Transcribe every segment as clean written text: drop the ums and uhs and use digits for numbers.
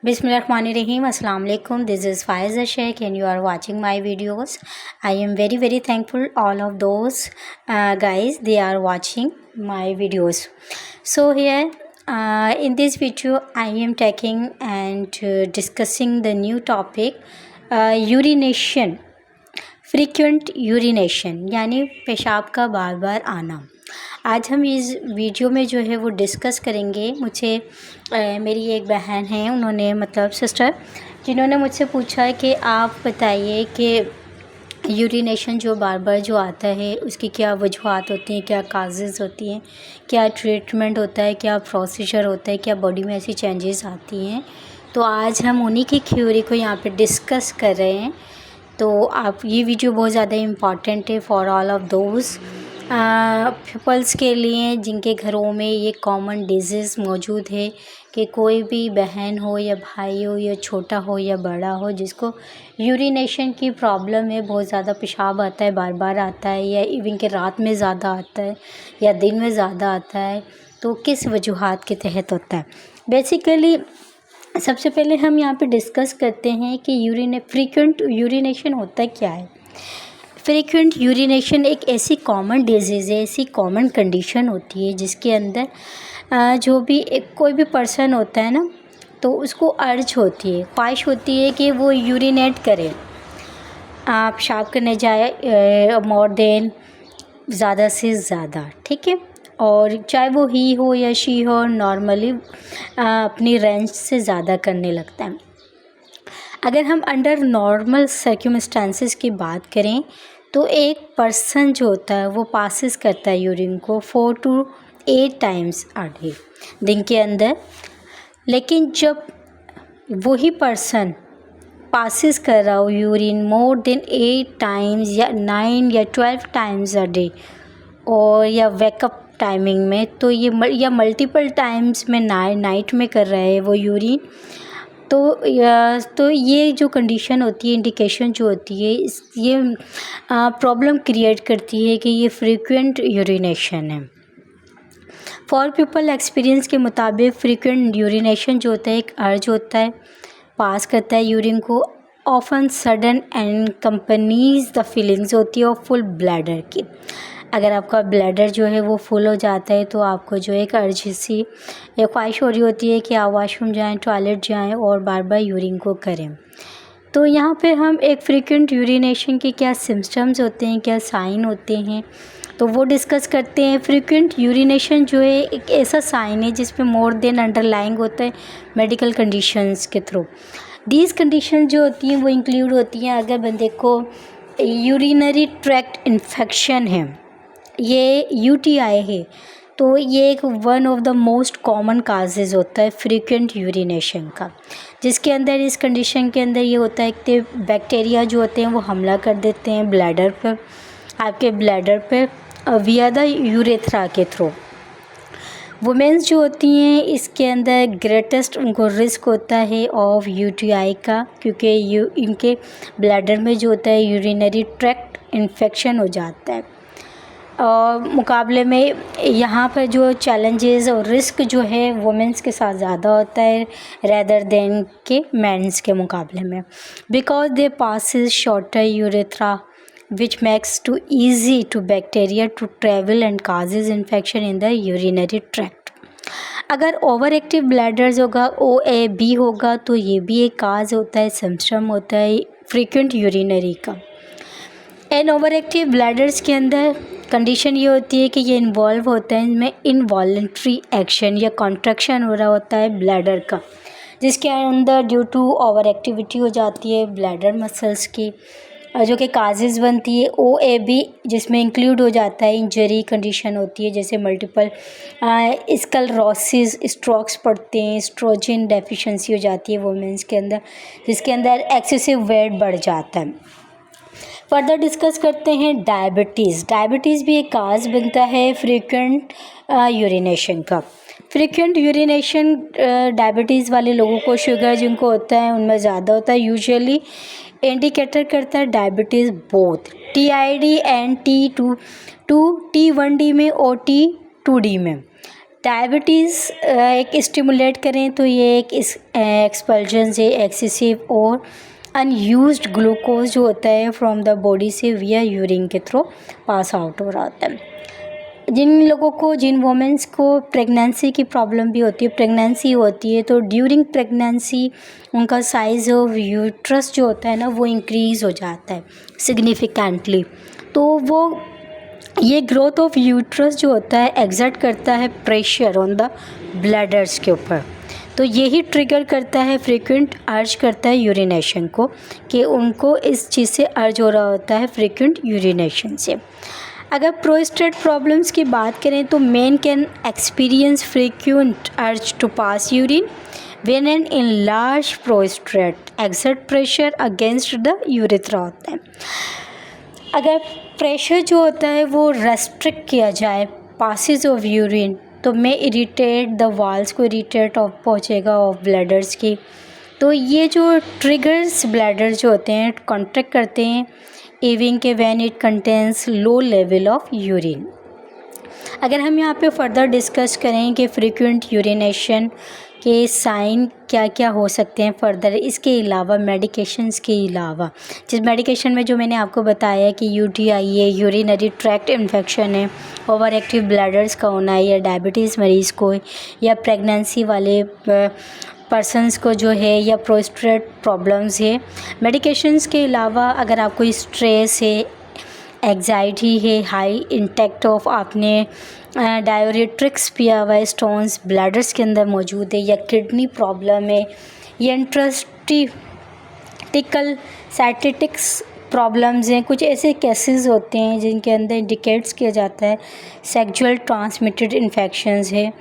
Bismillahirrahmanirrahim. Assalamu alaikum. This is Faiza Sheikh and you are watching my videos. I am very thankful all of those guys they are watching my videos. So here in this video I am taking and discussing the new topic urination. Frequent urination यानी पेशाब का बार बार आना। आज हम इस video में जो है वो डिस्कस करेंगे। मुझे मेरी एक बहन है, उन्होंने मतलब सिस्टर, जिन्होंने मुझसे पूछा है कि आप बताइए कि यूरिनेशन जो बार बार जो आता है उसकी क्या वजूहात होती हैं, क्या काजेज़ होती हैं, क्या ट्रीटमेंट होता है, क्या प्रोसीजर होता है, क्या बॉडी में ऐसी चेंजेस आती हैं। तो आज हम उन्हीं की थ्योरी को यहाँ पे डिस्कस कर रहे हैं। तो आप ये वीडियो बहुत ज़्यादा इम्पॉर्टेंट है for all of those peoples के लिए जिनके घरों में ये कॉमन डिजीज़ मौजूद है कि कोई भी बहन हो या भाई हो या छोटा हो या बड़ा हो जिसको यूरिनेशन की प्रॉब्लम है, बहुत ज़्यादा पेशाब आता है, बार बार आता है, या इवन के रात में ज़्यादा आता है या दिन में ज़्यादा आता है, तो किस वजूहात के तहत होता है। बेसिकली सबसे पहले हम यहाँ पे डिस्कस करते हैं कि फ्रीक्वेंट यूरिनेशन होता क्या है। फ्रीक्वेंट यूरिनेशन एक ऐसी कॉमन डिजीज़ है, ऐसी कॉमन कंडीशन होती है जिसके अंदर जो भी कोई भी पर्सन होता है ना, तो उसको अर्ज होती है, ख्वाहिश होती है कि वो यूरिनेट करे, आप पेशाब करने जाए मोर देन ज़्यादा से ज़्यादा, ठीक है। और चाहे वो ही हो या शी हो, नॉर्मली अपनी रेंज से ज़्यादा करने लगता है। अगर हम अंडर नॉर्मल सर्क्यूमस्टेंसेस की बात करें तो एक पर्सन जो होता है वो पासिस करता है यूरिन को 4 to 8 टाइम्स अ डे, दिन के अंदर। लेकिन जब वही पर्सन पासिस कर रहा हो यूरिन मोर देन 8 टाइम्स या 9 या 12 टाइम्स अ डे और या वेकअप टाइमिंग में, तो ये या मल्टीपल टाइम्स में नाइट में कर रहा है वो यूरिन, तो ये जो कंडीशन होती है, इंडिकेशन जो होती है, ये प्रॉब्लम क्रिएट करती है कि ये फ्रीक्वेंट यूरिनेशन है। फॉर पीपल एक्सपीरियंस के मुताबिक फ्रीक्वेंट यूरिनेशन जो होता है एक अर्ज होता है, पास करता है यूरिन को, often sudden and companies the feelings होती है और फुल ब्लैडर की। अगर आपका ब्लैडर जो है वो फुल हो जाता है तो आपको जो एक अर्ज सी या ख्वाहिश हो रही होती है कि आप वॉशरूम जाएं, टॉयलेट जाएं और बार बार यूरिन को करें। तो यहाँ पे हम एक फ्रीक्वेंट यूरिनेशन के क्या सिम्टम्स होते हैं, क्या साइन होते हैं, तो वो डिस्कस करते हैं। फ्रीक्वेंट यूरिनेशन जो है एक ऐसा साइन है जिसमें मोर देन अंडरलाइंग होता है मेडिकल कंडीशंस के थ्रू। दीज कंडीशन जो होती हैं वो इंक्लूड होती हैं अगर बंदे को यूरिनरी ट्रैक्ट इन्फेक्शन है, ये यूटीआई है, तो ये एक one of the most common causes होता है फ्रीक्वेंट यूरिनेशन का, जिसके अंदर इस कंडीशन के अंदर ये होता है कि बैक्टीरिया जो होते हैं वो हमला कर देते हैं ब्लैडर पर, आपके ब्लैडर पर विया द यूरेथ्रा के थ्रू। वुमेंस जो होती हैं इसके अंदर ग्रेटेस्ट उनको रिस्क होता है ऑफ यूटीआई का, क्योंकि इनके ब्लैडर में जो होता है यूरिनरी ट्रैक्ट इन्फेक्शन हो जाता है। और मुकाबले में यहाँ पर जो चैलेंजेस और रिस्क जो है वुमेंस के साथ ज़्यादा होता है रेदर देन के मेंस के मुकाबले में, because they passes shorter urethra which makes too easy to bacteria to travel and causes infection in the urinary tract। अगर ओवर एक्टिव ब्लैडर्स होगा, OAB होगा, तो ये भी एक काज होता है, सिम्पटम होता है फ्रीक्वेंट यूरिनरी का। एंड ओवर एक्टिव ब्लैडर्स के अंदर कंडीशन ये होती है कि ये इन्वॉल्व होता है इनमें इनवॉलेंट्री एक्शन या कॉन्ट्रैक्शन हो रहा होता है ब्लैडर का, जिसके अंदर ड्यू टू ओवर एक्टिविटी हो जाती है ब्लैडर मसल्स की, जो कि काजेज़ बनती है OAB, जिसमें इंक्लूड हो जाता है इंजरी कंडीशन होती है, जैसे मल्टीपल स्क्लेरोसिस, स्ट्रोक्स पड़ते हैं, एस्ट्रोजन डेफिशिएंसी हो जाती है वुमेन्स के अंदर, जिसके अंदर एक्सेसिव वेट बढ़ जाता है। फर्दर डिस्कस करते हैं डायबिटीज़ भी एक काज बनता है फ्रीक्वेंट यूरिनेशन का। फ्रीक्वेंट यूरिनेशन डायबिटीज़ वाले लोगों को, शुगर जिनको होता है उनमें ज़्यादा होता है, यूजुअली इंडिकेटर करता है diabetes both TID and T1D में और T2D में। डायबिटीज़ एक स्टिमुलेट करें तो ये एक एक्सपल्जन से एक्सेसिव और अनयूज्ड ग्लूकोज जो होता है फ्रॉम द बॉडी से विया यूरिन के थ्रू पास आउट हो रहा होता है। जिन वोमेंस को प्रेगनेंसी की प्रॉब्लम भी होती है, प्रेगनेंसी होती है, तो ड्यूरिंग प्रेगनेंसी उनका साइज़ ऑफ यूट्रस जो होता है ना वो इंक्रीज़ हो जाता है सिग्निफिकेंटली। तो ये ग्रोथ ऑफ यूट्रस जो होता है एग्जर्ट करता है प्रेशर ऑन द ब्लैडर्स के ऊपर, तो यही ट्रिगर करता है फ्रीक्वेंट अर्ज करता है यूरिनेशन को, कि उनको इस चीज़ से अर्ज हो रहा होता है फ्रीक्वेंट यूरिनेशन से। अगर प्रोस्टेट प्रॉब्लम्स की बात करें तो men can experience frequent urge to pass urine when an enlarged prostate exert pressure against the urethra होता है। अगर प्रेशर जो होता है वो रेस्ट्रिक्ट किया जाए पासेज ऑफ यूरिन तो में इरिटेट द वाल्स को इरिटेट ऑफ पहुँचेगा ऑफ ब्लैडर्स की, तो ये जो ट्रिगर्स ब्लैडर जो होते हैं कॉन्ट्रैक्ट करते हैं इवन के when it contains low level of urine. अगर हम यहाँ पे फर्दर डिस्कस करें कि फ्रीक्वेंट यूरिनेशन के साइन क्या क्या हो सकते हैं फर्दर, इसके अलावा मेडिकेशंस के अलावा, जिस मेडिकेशन में जो मैंने आपको बताया कि यूटीआई है, यूरिनरी ट्रैक्ट इन्फेक्शन है, ओवर एक्टिव ब्लैडर्स का होना है, या डायबिटीज़ मरीज़ को, या प्रेगनेंसी वाले पर्सनस को जो है, या प्रोस्टेट प्रॉब्लम्स है। मेडिकेशंस के अलावा अगर आपको स्ट्रेस है, एग्जाइटी है, हाई इंटेक्ट ऑफ आपने डायोरेट्रिक्स पिया हुआ है, स्टोन्स ब्लैडर्स के अंदर मौजूद है, या किडनी प्रॉब्लम है, या इंट्रास्टिकल साइटिटिक्स प्रॉब्लम्स हैं, कुछ ऐसे केसेस होते हैं जिनके अंदर इंडिकेट्स किया जाता है सेक्सुअल ट्रांसमिटेड इन्फेक्शंस है,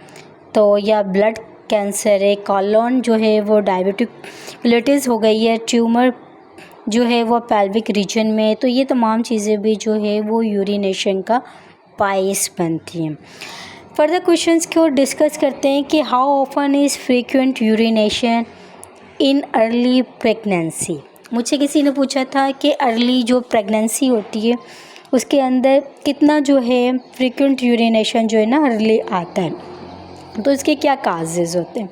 तो या ब्लड कैंसर है, कॉलोन जो है वो डायबिटिस हो गई है, ट्यूमर जो है वो पेल्विक रीजन में, तो ये तमाम चीज़ें भी जो है वो यूरिनेशन का बायस बनती हैं। फर्दर क्वेश्चंस को डिस्कस करते हैं कि how often is frequent urination in early pregnancy. मुझे किसी ने पूछा था कि अर्ली जो प्रेगनेंसी होती है उसके अंदर कितना जो है फ्रीक्वेंट यूरिनेशन जो है ना अर्ली आता है, तो इसके क्या काजेज़ होते हैं।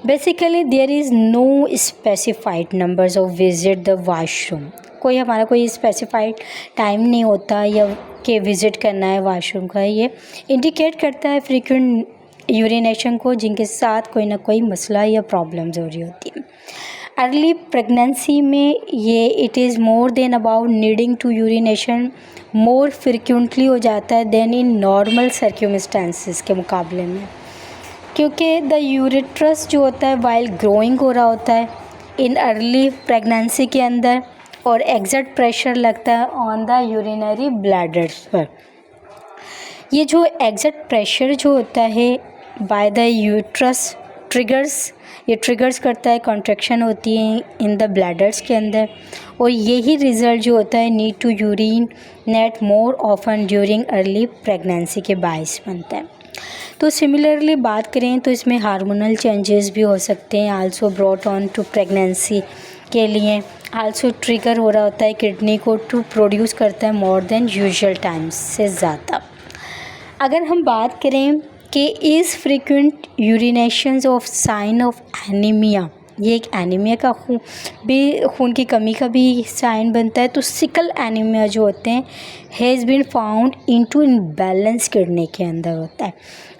Basically there is no specified numbers of visit the washroom, हमारा कोई स्पेसिफाइड टाइम नहीं होता या कि विज़िट करना है वाशरूम का, ये इंडिकेट करता है फ्रीक्वेंट यूरिनेशन को जिनके साथ कोई ना कोई मसला या प्रॉब्लम्स हो रही होती है। अर्ली प्रेगनेंसी में ये it is more than about needing to urination more frequently हो जाता है देन इन नॉर्मल सर्क्यूमस्टेंसेस के मुकाबले में, क्योंकि द यूरेट्रस जो होता है वाइल ग्रोइंग हो रहा होता है इन अर्ली प्रेगनेंसी के अंदर, और एग्जर्ट प्रेशर लगता है ऑन द यूरिनरी ब्लैडर्स पर। ये जो एग्जर्ट प्रेशर जो होता है बाय द यूट्रस ट्रिगर्स करता है, कॉन्ट्रैक्शन होती है इन द ब्लैडर्स के अंदर, और यही रिज़ल्ट जो होता है need to urinate more often during early pregnancy के बायस बनता है। तो सिमिलरली बात करें तो इसमें हार्मोनल चेंजेस भी हो सकते हैं also brought on to pregnancy के लिए, आल्सो ट्रिगर हो रहा होता है किडनी को टू प्रोड्यूस करता है मोर देन यूजुअल टाइम्स से ज़्यादा। अगर हम बात करें कि is frequent urinations of sign of anaemia, ये एक एनीमिया का खून की कमी का भी साइन बनता है, तो सिकल एनीमिया जो होते हैं has been found into imbalance kidney के अंदर होता है,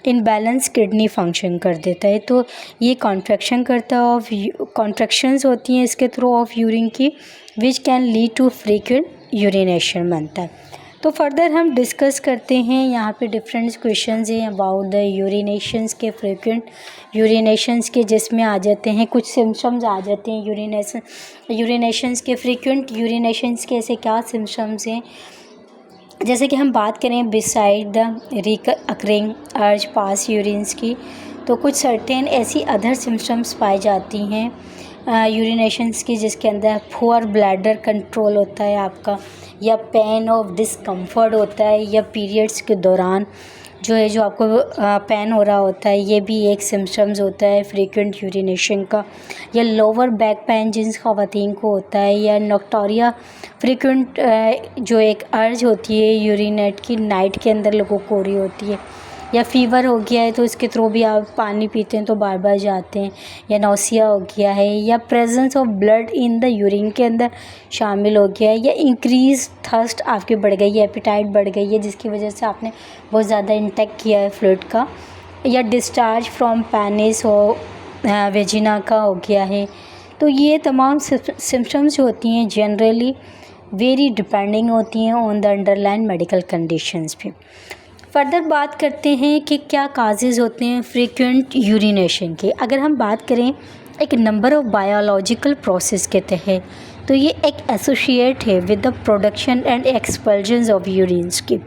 इनबैलेंस किडनी फंक्शन कर देता है, तो ये कॉन्ट्रैक्शन करता है कॉन्ट्रैक्शंस होती हैं इसके थ्रू ऑफ यूरिन की which can lead to frequent urination बनता है। तो फर्दर हम डिस्कस करते हैं यहाँ पे डिफरेंट क्वेश्चंस हैं अबाउट द यूरिनेशंस के फ्रीक्वेंट यूरिनेशंस के, जिसमें आ जाते हैं कुछ सिम्पटम्स आ जाते हैं यूरिनेशंस के। फ्रीक्वेंट यूरिनेशंस के ऐसे क्या सिम्पटम्स हैं, जैसे कि हम बात करें बिसाइड द रिकरिंग अर्ज पास यूरिन्स की, तो कुछ सर्टेन ऐसी अदर सिम्पटम्स पाई जाती हैं यूरिनेशंस की जिसके अंदर पुअर ब्लैडर कंट्रोल होता है आपका, या पेन और डिस्कम्फर्ट होता है, या पीरियड्स के दौरान जो आपको पेन हो रहा होता है, ये भी एक सिम्पटम्स होता है फ्रीक्वेंट यूरिनेशन का, या लोअर बैक पेन जिन ख़वातीन को होता है, या नॉक्टोरिया फ्रीक्वेंट जो एक अर्ज होती है यूरिनेट की नाइट के अंदर लोगों को हो रही होती है, या फ़ीवर हो गया है तो इसके थ्रू भी आप पानी पीते हैं तो बार बार जाते हैं, या नौसिया हो गया है, या presence of blood in the urine के अंदर शामिल हो गया है, या इंक्रीज थर्स्ट आपकी बढ़ गई है, एपिटाइट बढ़ गई है जिसकी वजह से आपने बहुत ज़्यादा इंटेक किया है फ्लूइड का, या डिस्चार्ज फ्रॉम पेनिस हो वेजिना का हो गया है। तो ये तमाम सिम्टम्स जो होती हैं जनरली वेरी डिपेंडिंग होती हैं on the underline medical conditions पे। फर्दर बात करते हैं कि क्या काजेज़ होते हैं फ्रीक्वेंट यूरिनेशन के। अगर हम बात करें एक नंबर ऑफ बायोलॉजिकल प्रोसेस के तहत, तो ये एक एसोसिएट है with the production and expulsions of urines की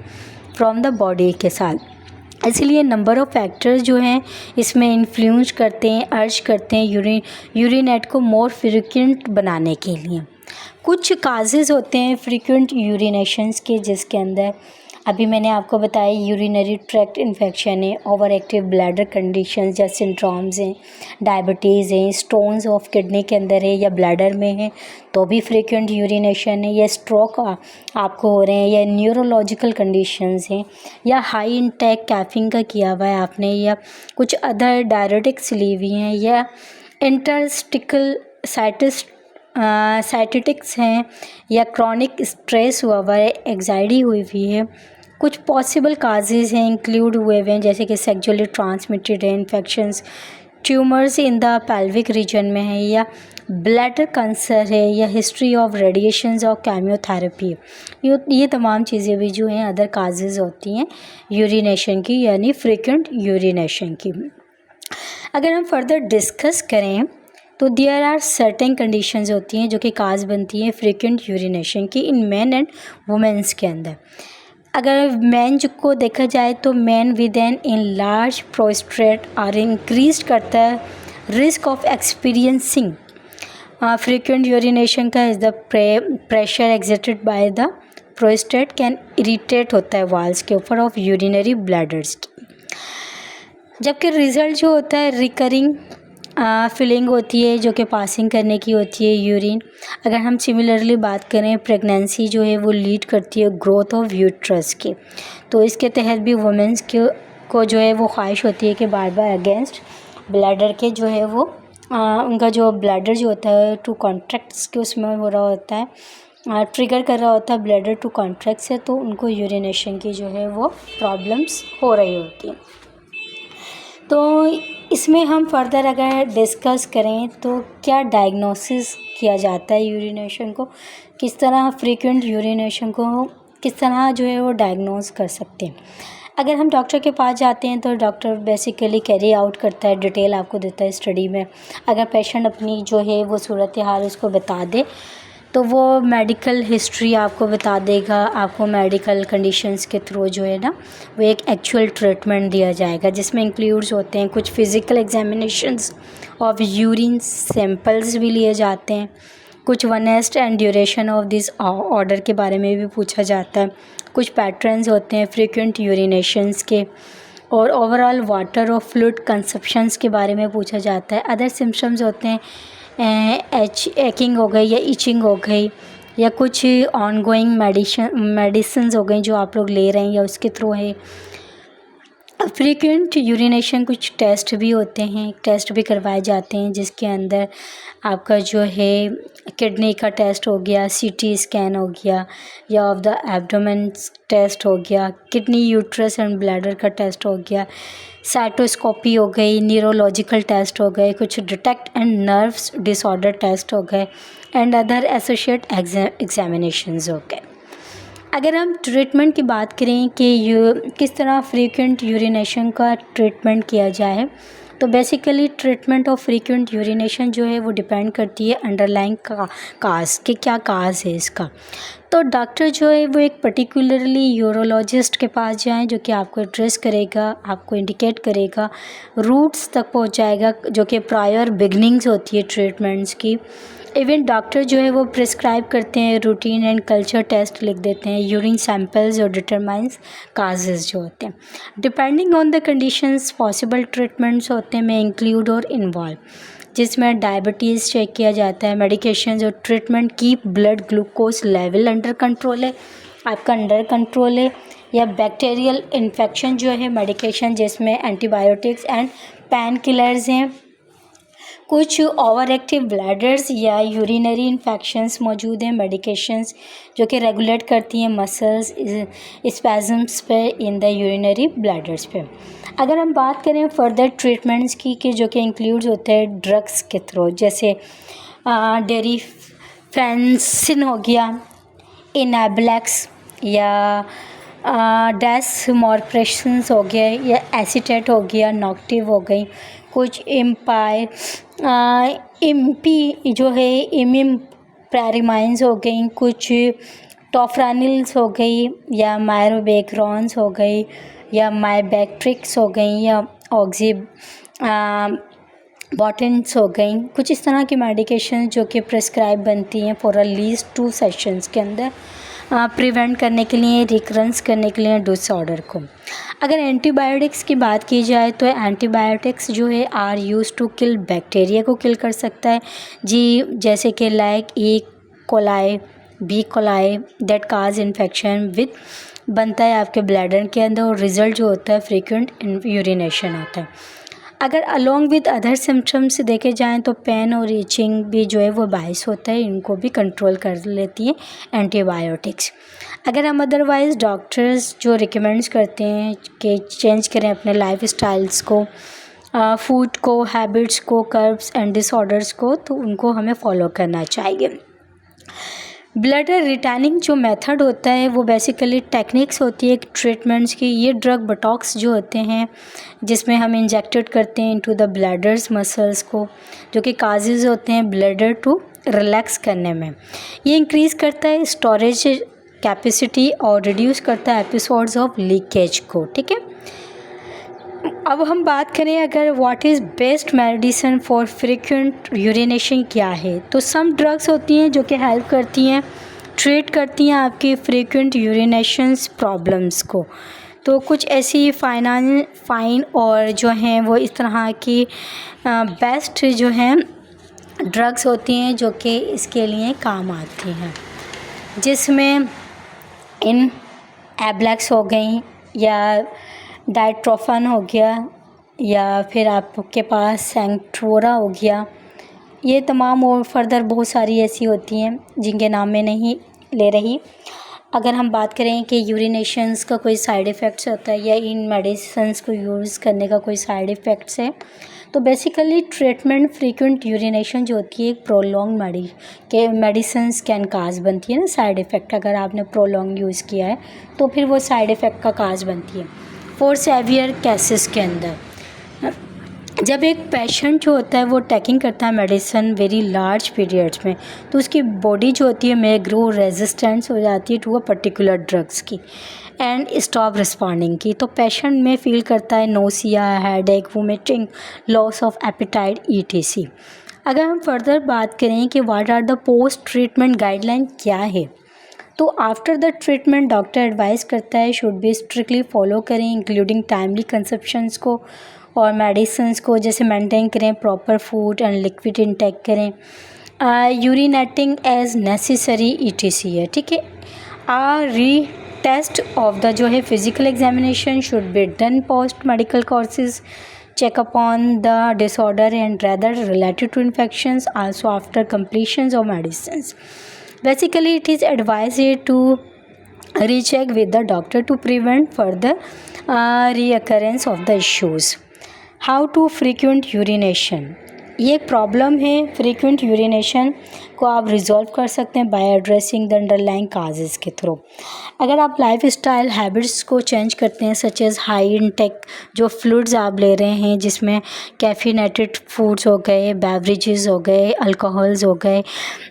फ्रॉम द बॉडी के साथ। इसलिए नंबर ऑफ फैक्टर्स जो हैं इसमें इन्फ्लुएंस करते हैं, अर्ज करते हैं यूरिनेट को मोर फ्रीक्वेंट बनाने के लिए। कुछ काजेज़ होते हैं फ्रीक्वेंट यूरिनेशंस के, जिसके अंदर अभी मैंने आपको बताया यूरिनरी ट्रैक्ट इन्फेक्शन है, ओवर एक्टिव ब्लैडर कंडीशंस या सिंड्रोम्स हैं, डायबिटीज़ हैं, स्टोन्स ऑफ किडनी के अंदर है या ब्लैडर में है तो भी फ्रीक्वेंट यूरिनेशन है, या स्ट्रोक आपको हो रहे हैं, या न्यूरोलॉजिकल कंडीशंस हैं, या हाई इंटेक कैफीन का किया हुआ है आपने, या कुछ अदर डायरेटिक्स ली हुई हैं, या इंटरस्टिकल साइटिटिक्स हैं, या क्रॉनिक स्ट्रेस हुआ है, एग्जाइटी हुई हुई है। कुछ पॉसिबल काजेज़ हैं इंक्लूड हुए हुए हैं जैसे कि सेक्सुअली ट्रांसमिटेड है infections, tumours in the pelvic region में है, या ब्लैडर कैंसर है, या हिस्ट्री ऑफ रेडिएशंस और केमियोथेरेपी। ये तमाम चीज़ें भी जो हैं अदर काजेज़ होती हैं यूरिनेशन की, यानी फ्रीक्वेंट यूरिनेशन की। अगर हम फर्दर डिस्कस करें तो देयर आर सर्टेन कंडीशंस होती हैं जो कि काज बनती हैं फ्रीक्वेंट यूरिनेशन की इन मैन एंड वुमेंस के अंदर। अगर मैन को देखा जाए तो man with an enlarged prostate are increase करता है risk of experiencing frequent urination का is the pressure exerted by the prostate can irritate होता है वाल्स के ऊपर ऑफ यूरिनरी ब्लैडर्स, जबकि रिज़ल्ट जो होता है रिकरिंग फीलिंग होती है जो कि पासिंग करने की होती है यूरिन। अगर हम सिमिलरली बात करें प्रेगनेंसी जो है वो लीड करती है ग्रोथ ऑफ यूट्रस के, तो इसके तहत भी वुमेंस को जो है वो ख्वाहिश होती है कि बार बार अगेंस्ट ब्लैडर के जो है वो उनका जो ब्लैडर जो होता है टू कॉन्ट्रैक्ट्स के उसमें हो रहा होता है, ट्रिगर कर रहा होता है ब्लैडर टू कॉन्ट्रैक्ट से, तो उनको यूरिनेशन की जो है वो प्रॉब्लम्स हो रही होती हैं। तो इसमें हम फर्दर अगर डिस्कस करें तो क्या डायग्नोसिस किया जाता है यूरिनेशन को, किस तरह फ्रीक्वेंट यूरिनेशन को किस तरह जो है वो डायग्नोस कर सकते हैं। अगर हम डॉक्टर के पास जाते हैं तो डॉक्टर बेसिकली कैरी आउट करता है, डिटेल आपको देता है स्टडी में। अगर पेशेंट अपनी जो है वो सूरत हाल उसको बता दे तो वो मेडिकल हिस्ट्री आपको बता देगा, आपको मेडिकल कंडीशंस के थ्रू जो है ना वो एक एक्चुअल ट्रीटमेंट दिया जाएगा जिसमें इंक्लूड्स होते हैं कुछ physical examinations of urine samples भी लिए जाते हैं, कुछ onset and duration of this order के बारे में भी पूछा जाता है, कुछ पैटर्न्स होते हैं फ्रीक्वेंट यूरिनेशंस के, और ओवरऑल वाटर और फ्लूइड कंजप्शंस के बारे में पूछा जाता है। अदर सिम्पटम्स होते हैं एकिंग हो गई या इचिंग हो गई, या कुछ ऑनगोइंग मेडिसिन हो गई जो आप लोग ले रहे हैं या उसके थ्रू है। फ्रीक्वेंट यूरिनेशन कुछ टेस्ट भी होते हैं, टेस्ट भी करवाए जाते हैं जिसके अंदर आपका जो है किडनी का टेस्ट हो गया, सीटी स्कैन हो गया, या ऑफ द एब्डोमेन टेस्ट हो गया, किडनी यूट्रस एंड ब्लैडर का टेस्ट हो गया, साइटोस्कोपी हो गई, न्यूरोलॉजिकल टेस्ट हो गए, कुछ detect and nerves disorder test हो गए, एंड अदर एसोसिएट एग्जामिनेशंस हो गए। अगर हम ट्रीटमेंट की बात करें कि किस तरह फ्रीक्वेंट यूरिनेशन का ट्रीटमेंट किया जाए, तो basically treatment of frequent urination जो है वो डिपेंड करती है अंडरलाइंग काज कि क्या काज है इसका। तो डॉक्टर जो है वो एक पर्टिकुलरली यूरोलॉजिस्ट के पास जाएं जो कि आपको एड्रेस करेगा, आपको इंडिकेट करेगा, रूट्स तक पहुंचाएगा जो कि प्रायर बिगनिंग्स होती है ट्रीटमेंट्स की। इवन डॉक्टर जो है वो प्रिस्क्राइब करते हैं, रूटीन एंड कल्चर टेस्ट लिख देते हैं, यूरिन सैंपल्स और डिटरमाइंस काजेज़ जो होते हैं। Depending on the conditions possible treatments होते हैं में इंक्लूड और इन्वॉल्व, जिसमें डायबिटीज़ चेक किया जाता है, मेडिकेशंस और treatment keep blood glucose level under control है, आपका अंडर कंट्रोल है, या बैक्टीरियल इन्फेक्शन जो है मेडिकेशन जिसमें एंटीबायोटिक्स एंड पेन किलर्स हैं, कुछ ओवर एक्टिव ब्लैडर्स या यूरिनरी इन्फेक्शंस मौजूद हैं, मेडिकेशंस जो कि रेगुलेट करती हैं मसल्स स्पैज़म्स पे इन द यूरिनरी ब्लैडर्स पे। अगर हम बात करें फर्दर ट्रीटमेंट्स की कि जो कि इंक्लूड होते हैं ड्रग्स के थ्रू, जैसे डेरिफेंसिन हो गया, इनाब्लेक्स या डेसमोरप्रेशंस हो गए या एसीटेट हो गया, नॉक्टिव हो गई, कुछ इम्पी जो है इमिप्रारिमाइंस हो गई, कुछ टॉफरानिल्स हो गई या मायरोबेक्रॉन्स हो गई या माइबैक्ट्रिक्स हो गई या ऑक्सी बॉटेंस हो गई। कुछ इस तरह की मेडिकेशन जो कि प्रिस्क्राइब बनती हैं फॉर लीस्ट 2 सेशंस के अंदर प्रिवेंट करने के लिए, रिकरेंस करने के लिए डिसऑर्डर को। अगर एंटीबायोटिक्स की बात की जाए तो एंटीबायोटिक्स जो है are use to kill bacteria को किल कर सकता है जी, जैसे कि like E coli, B coli that cause infection with बनता है आपके ब्लैडर के अंदर और रिज़ल्ट जो होता है फ्रीक्वेंट यूरिनेशन होता है। अगर अलोंग विद अदर सिम्टम्स देखे जाएं तो पेन और ईचिंग भी जो है वो बायस होता है, इनको भी कंट्रोल कर लेती है एंटीबायोटिक्स। अगर हम अदरवाइज़ डॉक्टर्स जो रिकमेंड्स करते हैं कि चेंज करें अपने लाइफ स्टाइल्स को, फूड को, हैबिट्स को, कर्ब्स एंड डिसऑर्डर्स को, तो उनको हमें फॉलो करना चाहिए। ब्लडर रिटर्निंग जो मेथड होता है वो बेसिकली टेक्निक्स होती है ट्रीटमेंट्स की। ये ड्रग बोटॉक्स जो होते हैं जिसमें हम इंजेक्टेड करते हैं इनटू द ब्लैडर्स मसल्स को, जो कि काजेज़ होते हैं ब्लैडर टू रिलैक्स करने में। ये इंक्रीज़ करता है स्टोरेज कैपेसिटी और रिड्यूस करता है एपिसोड्स ऑफ लीकेज को। ठीक है, अब हम बात करें अगर what is best medicine for frequent urination क्या है, तो सम ड्रग्स होती हैं जो कि हेल्प करती हैं, ट्रीट करती हैं आपकी फ्रीक्वेंट यूरिनेशंस प्रॉब्लम्स को। तो कुछ ऐसी फाइन और जो हैं वो इस तरह की बेस्ट जो हैं ड्रग्स होती हैं जो कि इसके लिए काम आती हैं, जिसमें इन एब्लेक्स हो गई या डाइट्रोफन हो गया या फिर आपके पास सेंक्टोरा हो गया। ये तमाम और फर्दर बहुत सारी ऐसी होती हैं जिनके नाम में नहीं ले रही। अगर हम बात करें कि यूरिनेशंस का कोई साइड इफ़ेक्ट्स होता है या इन मेडिसिन्स को यूज़ करने का कोई साइड इफ़ेक्ट्स है, तो बेसिकली ट्रीटमेंट फ्रीक्वेंट यूरिनेशन जो होती है एक प्रोलॉन्ग मेडिसिन्स कैन काज बनती है ना साइड इफ़ेक्ट। अगर आपने प्रोलॉन्ग यूज़ किया है तो फिर वो साइड इफ़ेक्ट का काज बनती है। फॉर सेवियर केसेस के अंदर जब एक पेशेंट जो होता है वो टेकिंग करता है मेडिसिन वेरी लार्ज पीरियड्स में, तो उसकी बॉडी जो होती है मे ग्रो रेजिस्टेंस हो जाती है टू अ पर्टिकुलर ड्रग्स की एंड स्टॉप रिस्पॉन्डिंग की। तो पेशेंट में फील करता है nausea, headache, vomiting, loss of appetite ETC। अगर हम फर्दर बात करें कि what are the post treatment guideline क्या है, तो after the treatment doctor advice करता है शुड बी स्ट्रिक्टली फॉलो करें इंक्लूडिंग टाइमली कंजप्शंस को और मेडिसिन्स को, जैसे मेंटेन करें proper food and liquid intake करें, यूरिनेटिंग एज नेसेसरी ETC है। ठीक है, री टेस्ट ऑफ द जो है physical examination should be done post medical courses check upon the disorder and rather related to infections also after completions of medicines. Basically it is advised to recheck with the doctor to prevent further reoccurrence of the issues. How to frequent urination, ये एक problem है। Frequent urination को आप resolve कर सकते हैं by addressing the underlying causes के through. अगर आप लाइफ स्टाइल हैबिट्स को चेंज करते हैं सच एज़ हाई इनटेक जो फ्लूइड्स आप ले रहे हैं, जिसमें कैफिनेटेड फूड्स हो गए, बेवरेजेस हो गए, अल्कोहल्स हो गए,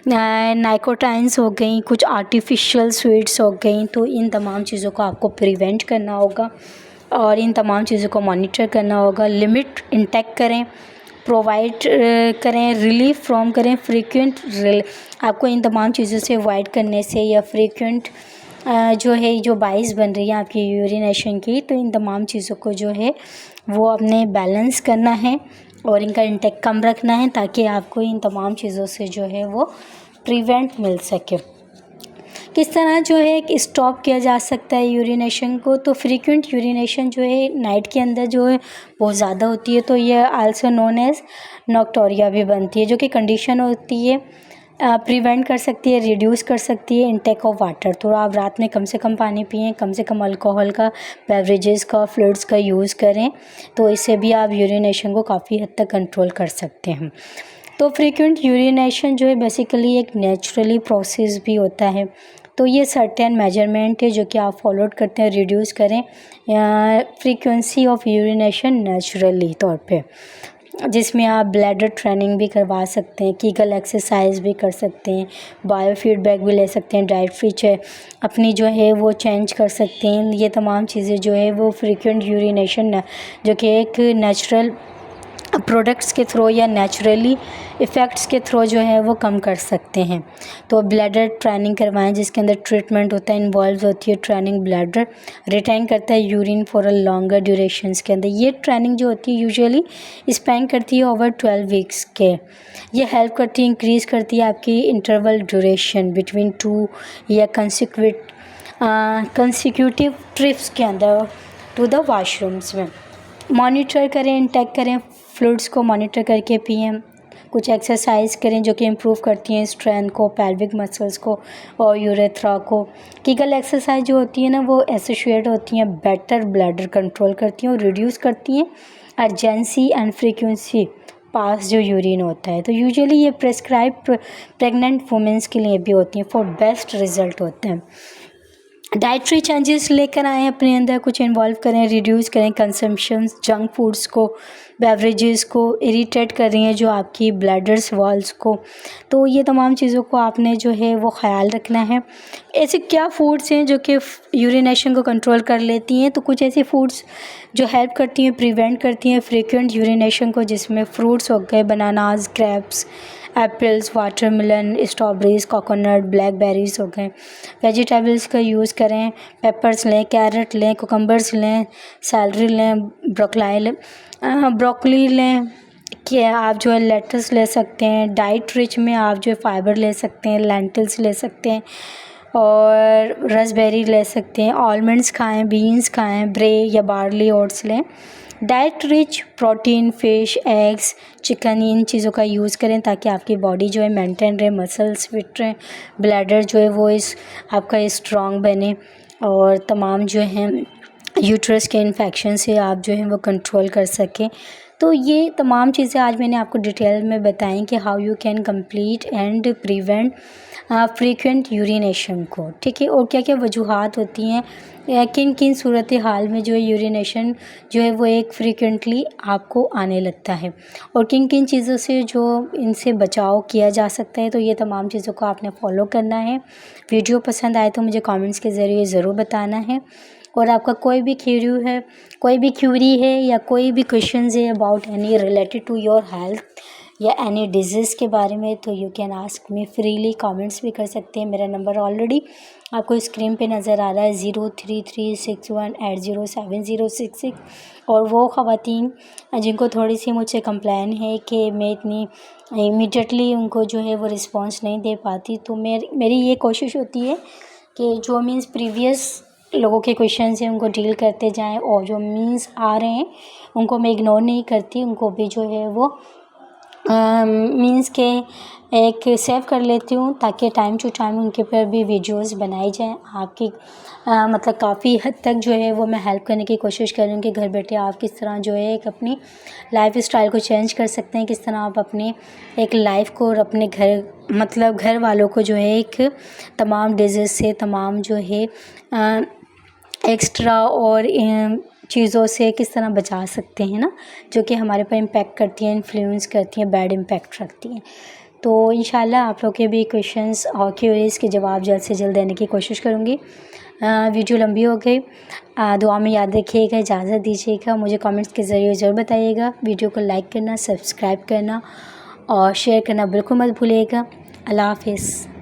नाइकोटाइन्स हो गई, कुछ आर्टिफिशियल स्वीट्स हो गई, तो इन तमाम चीज़ों को आपको प्रिवेंट करना होगा और इन तमाम चीज़ों को मॉनिटर करना होगा। लिमिट इंटेक करें, प्रोवाइड करें, रिलीफ फ्रॉम करें फ्रीक्वेंट। आपको इन तमाम चीज़ों से अवॉइड करने से या फ्रीक्वेंट जो है जो बाइस बन रही है आपकी यूरिनेशन की, तो इन तमाम चीज़ों को जो है वो अपने बैलेंस करना है और इनका इंटेक कम रखना है ताकि आपको इन तमाम चीज़ों से जो है वो प्रिवेंट मिल सके। किस तरह जो है कि स्टॉप किया जा सकता है यूरिनेशन को। तो फ्रीक्वेंट यूरिनेशन जो है नाइट के अंदर जो है बहुत ज़्यादा होती है, तो ये आल्सो नोन एज नॉक्टोरिया भी बनती है, जो कि कंडीशन होती है प्रिवेंट कर सकती है, रिड्यूस कर सकती है इंटेक ऑफ वाटर। तो आप रात में कम से कम पानी पिएं, कम से कम अल्कोहल का, बेवरेजेस का, फ्लूइड्स का यूज़ करें, तो इससे भी आप यूरिनेशन को काफ़ी हद तक कंट्रोल कर सकते हैं। तो फ्रीक्वेंट यूरिनेशन जो है बेसिकली एक नेचुरली प्रोसेस भी होता है, तो ये सर्टेन मेजरमेंट है जो कि आप फॉलो करते हैं, रिड्यूस करें फ्रीक्वेंसी ऑफ यूरिनेशन नेचुरली तौर पे, जिसमें आप ब्लैडर ट्रेनिंग भी करवा सकते हैं, कीगल एक्सरसाइज भी कर सकते हैं, बायो फीडबैक भी ले सकते हैं, डाइट फीच अपनी जो है वो चेंज कर सकते हैं। ये तमाम चीज़ें जो है वो फ्रीक्वेंट यूरिनेशन जो कि एक नेचुरल प्रोडक्ट्स के थ्रू या नेचुरली इफ़ेक्ट्स के थ्रू जो है वो कम कर सकते हैं। तो ब्लैडर ट्रेनिंग करवाएं, जिसके अंदर ट्रीटमेंट होता है, इन्वॉल्व होती है ट्रेनिंग, ब्लैडर रिटेन करता है urine for a longer durations के अंदर। ये ट्रेनिंग जो होती है यूजुअली स्पेंड करती है ओवर 12 वीक्स के। ये हेल्प करती है, इंक्रीज़ करती है आपकी इंटरवल ड्यूरेशन बिटवीन 2 या कंसिक्यूटिव ट्रिप्स के अंदर टू द वॉशरूम्स में। मॉनिटर करें, इंटेक करें, फ्लूइड्स को मॉनिटर करके पिएं, कुछ एक्सरसाइज करें जो कि इम्प्रूव करती हैं स्ट्रेंथ को, पेल्विक मसल्स को और यूरेथ्रा को। कीगल एक्सरसाइज जो होती है ना वो एसोसिएट होती हैं बेटर ब्लैडर कंट्रोल करती हैं और रिड्यूस करती हैं अर्जेंसी एंड फ्रीक्वेंसी पास जो यूरिन होता है। तो यूजुअली ये प्रेस्क्राइब प्रेग्नेंट वुमेंस के लिए भी होती हैं, फॉर बेस्ट रिजल्ट होते हैं। डाइट्री चेंजेस लेकर आएँ अपने अंदर, कुछ इन्वॉल्व करें, रिड्यूस करें कंजम्पशंस, जंक फूड्स को, बेवरेजेस को इरिटेट कर रही हैं जो आपकी ब्लैडर्स वॉल्स को। तो ये तमाम चीज़ों को आपने जो है वो ख्याल रखना है। ऐसे क्या फूड्स हैं जो कि यूरिनेशन को कंट्रोल कर लेती हैं, तो कुछ ऐसी फूड्स जो हेल्प करती हैं, प्रिवेंट करती हैं फ्रीक्वेंट यूरिनेशन को, जिसमें फ्रूट्स हो गए, bananas, grapes, apples, watermelon, strawberries, coconut, blackberries हो गए। वेजिटेबल्स का यूज़ करें, पेपर्स लें, कैरेट लें, कुकम्बर्स लें, सैलरी लें, ब्रोकली लें, कि आप जो है लेटस ले सकते हैं। डाइट रिच में आप जो है फाइबर ले सकते हैं, लेंटिल्स ले सकते हैं और रसबेरी ले सकते हैं। आलमंड्स खाएं, बीन्स खाएं, ब्रे या बार्ली ओट्स लें। Diet rich protein, fish, eggs, chicken, इन चीज़ों का यूज़ करें ताकि आपकी बॉडी जो है मेंटेन रहे, मसल्स फिट रहें, ब्लैडर जो है वो आपका स्ट्रॉन्ग बने और तमाम जो हैं यूट्रस के इन्फेक्शन से आप जो है वो कंट्रोल कर सकें। तो ये तमाम चीज़ें आज मैंने आपको डिटेल में बताई कि how you can complete and prevent frequent urination को, ठीक है। और क्या क्या वजूहात होती हैं, किन किन सूरत हाल में जो है यूरिनेशन जो है वो एक फ्रीक्वेंटली आपको आने लगता है और किन किन चीज़ों से जो इनसे बचाव किया जा सकता है। तो ये तमाम चीज़ों को आपने फॉलो करना है। वीडियो पसंद आए तो मुझे कमेंट्स के ज़रिए ज़रूर बताना है। और आपका कोई भी क्यूरी है या कोई भी क्वेश्चंस है about any related to your health या एनी डिजीज़ के बारे में, तो you can ask me freely, comments भी कर सकते हैं। मेरा नंबर ऑलरेडी आपको स्क्रीन पे नज़र आ रहा है 0336180706। और वो ख़वातीन जिनको थोड़ी सी मुझसे कंप्लेन है कि मैं इतनी इमीडिएटली उनको जो है वो रिस्पॉन्स नहीं दे पाती, तो मेरी ये कोशिश होती है कि जो मीन्स प्रीवियस लोगों के क्वेश्चंस हैं उनको डील करते जाएं और जो मीन्स आ रहे हैं उनको मैं इग्नोर नहीं करती, उनको भी जो है वो मीन्स के एक सेव कर लेती हूँ ताकि टाइम टू टाइम उनके पर भी वीडियोस बनाई जाएं। आपकी मतलब काफ़ी हद तक जो है वो मैं हेल्प करने की कोशिश करूँगी। घर बैठे आप किस तरह जो है एक अपनी लाइफ स्टाइल को चेंज कर सकते हैं, किस तरह आप अपने एक लाइफ को और अपने घर वालों को जो है एक तमाम डिजीज़ से, तमाम जो है एक्स्ट्रा और चीज़ों से किस तरह बचा सकते हैं ना, जो कि हमारे पर इम्पेक्ट करती हैं, इन्फ्लुएंस करती हैं, बैड इम्पेक्ट रखती हैं। तो इंशाल्लाह आप लोग के भी क्वेश्चंस और क्यूरीज के जवाब जल्द से जल्द देने की कोशिश करूँगी। वीडियो लंबी हो गई, दुआ में याद रखिएगा, इजाज़त दीजिएगा, मुझे कमेंट्स के ज़रिए ज़रूर बताइएगा। वीडियो को लाइक करना, सब्सक्राइब करना और शेयर करना बिल्कुल मत भूलिएगा। अल्लाह हाफ़िज़।